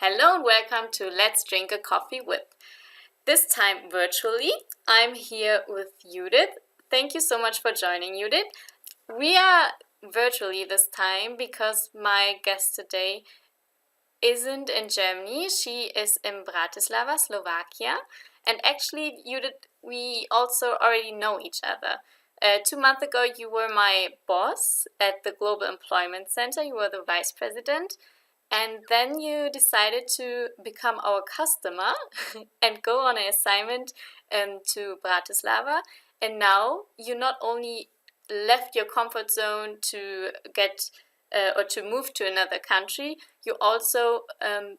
Hello and welcome to Let's Drink a Coffee With. This time virtually, I'm here with Judith. Thank you so much for joining, Judith. We are virtually this time because my guest today isn't in Germany. She is in Bratislava, Slovakia. And actually, Judith, we also already know each other. 2 months ago, you were my boss at the Global Employment Center. You were the vice president. And then you decided to become our customer and go on an assignment to Bratislava. And now you not only left your comfort zone to get or to move to another country, you also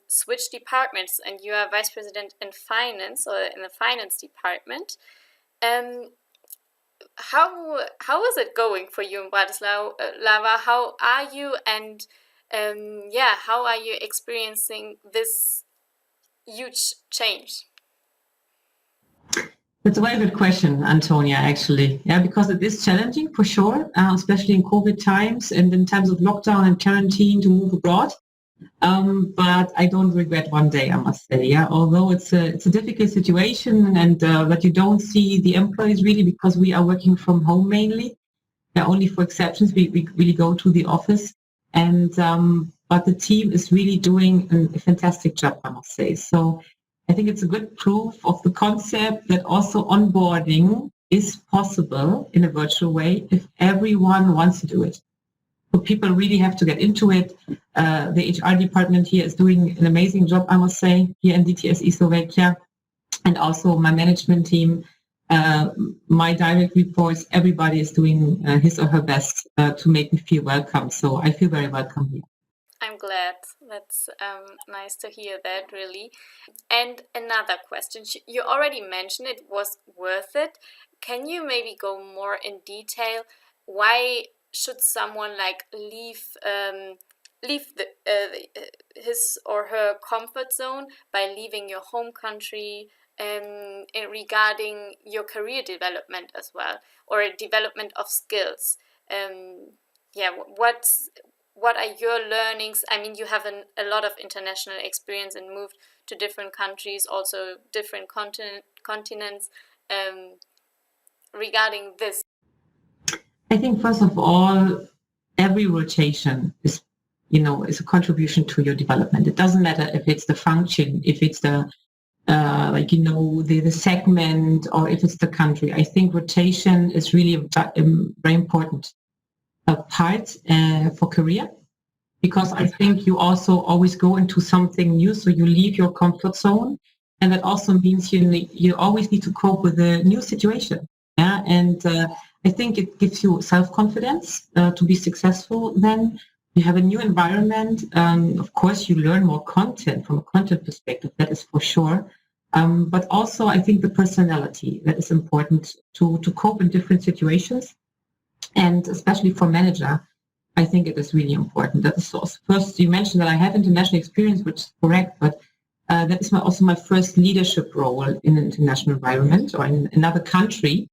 switched departments and you are vice president in finance or in the finance department. How is it going for you in Bratislava? How are you and how are you experiencing this huge change? That's a very good question, Antonia, actually. Yeah, because it is challenging for sure, especially in COVID times and in times of lockdown and quarantine to move abroad. But I don't regret one day, I must say. Yeah, although it's a difficult situation and that you don't see the employees really because we are working from home mainly. Yeah, only for exceptions we really go to the office. And but the team is really doing a fantastic job, I must say. So I think it's a good proof of the concept that also onboarding is possible in a virtual way if everyone wants to do it. So people really have to get into it. The HR department here is doing an amazing job, I must say, here in DTSE Slovakia, and also my management team. My direct reports, everybody is doing his or her best to make me feel welcome. So I feel very welcome here. I'm glad. That's nice to hear that, really. And another question. You already mentioned it was worth it. Can you maybe go more in detail? Why should someone leave his or her comfort zone by leaving your home country? Regarding your career development as well, or development of skills. What are your learnings? I mean, you have a lot of international experience and moved to different countries, also different continents. Regarding this, I think first of all, every rotation is a contribution to your development. It doesn't matter if it's the function, if it's the the segment, or if it's the country. I think rotation is really a very important part for career, because I think you also always go into something new, so you leave your comfort zone, and that also means you always need to cope with a new situation. Yeah, and I think it gives you self-confidence to be successful. Then you have a new environment. Of course, you learn more content from a content perspective, that is for sure. But also, I think the personality, that is important to cope in different situations. And especially for manager, I think it is really important. That is also, first, you mentioned that I have international experience, which is correct, but that is also my first leadership role in an international environment or in another country.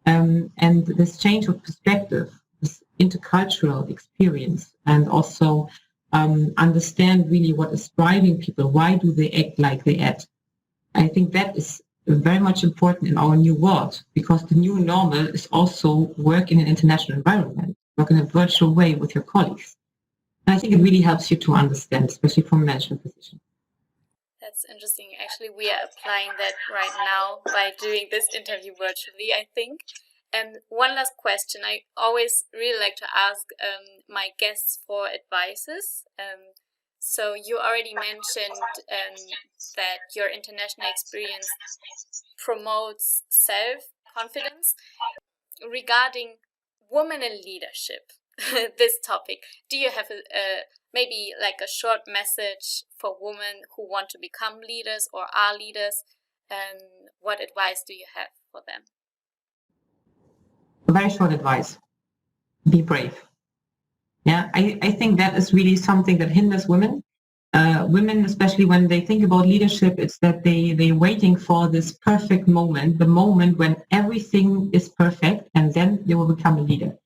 And this change of perspective, this intercultural experience, and also understand really what is driving people. Why do they act like they act? I think that is very much important in our new world, because the new normal is also work in an international environment, work in a virtual way with your colleagues. And I think it really helps you to understand, especially from a management position. That's interesting. Actually, we are applying that right now by doing this interview virtually, I think. And one last question. I always really like to ask my guests for advices. So you already mentioned that your international experience promotes self-confidence. Regarding women in leadership, this topic, do you have maybe a short message for women who want to become leaders or are leaders? What advice do you have for them? Very short advice. Be brave. Yeah, I think that is really something that hinders women. Women, especially when they think about leadership, it's that they're waiting for this perfect moment, the moment when everything is perfect, and then they will become a leader.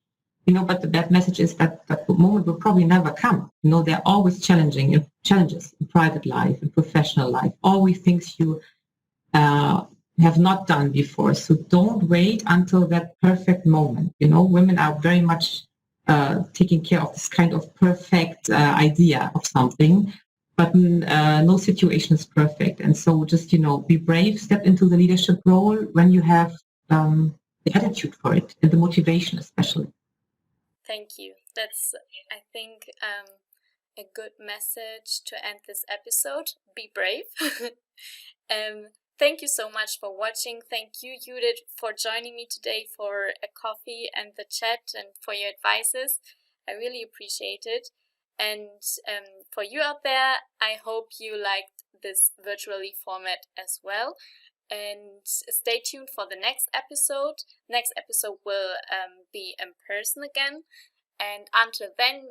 but the bad message is that that moment will probably never come. There are always challenges in private life, in professional life, always things you have not done before. So don't wait until that perfect moment. Women are very much taking care of this kind of perfect idea of something, but no situation is perfect. And so just, be brave, step into the leadership role when you have the attitude for it and the motivation especially. Thank you. That's, I think, a good message to end this episode. Be brave. Thank you so much for watching. Thank you, Judith, for joining me today for a coffee and the chat and for your advices. I really appreciate it. And for you out there, I hope you liked this virtually format as well. And stay tuned for the next episode. Next episode will be in person again. And until then,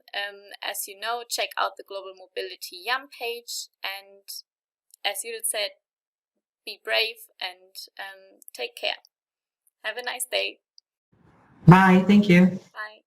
as you know, check out the Global Mobility Yum page. And as Judith said, be brave and take care. Have a nice day. Bye. Thank you. Bye.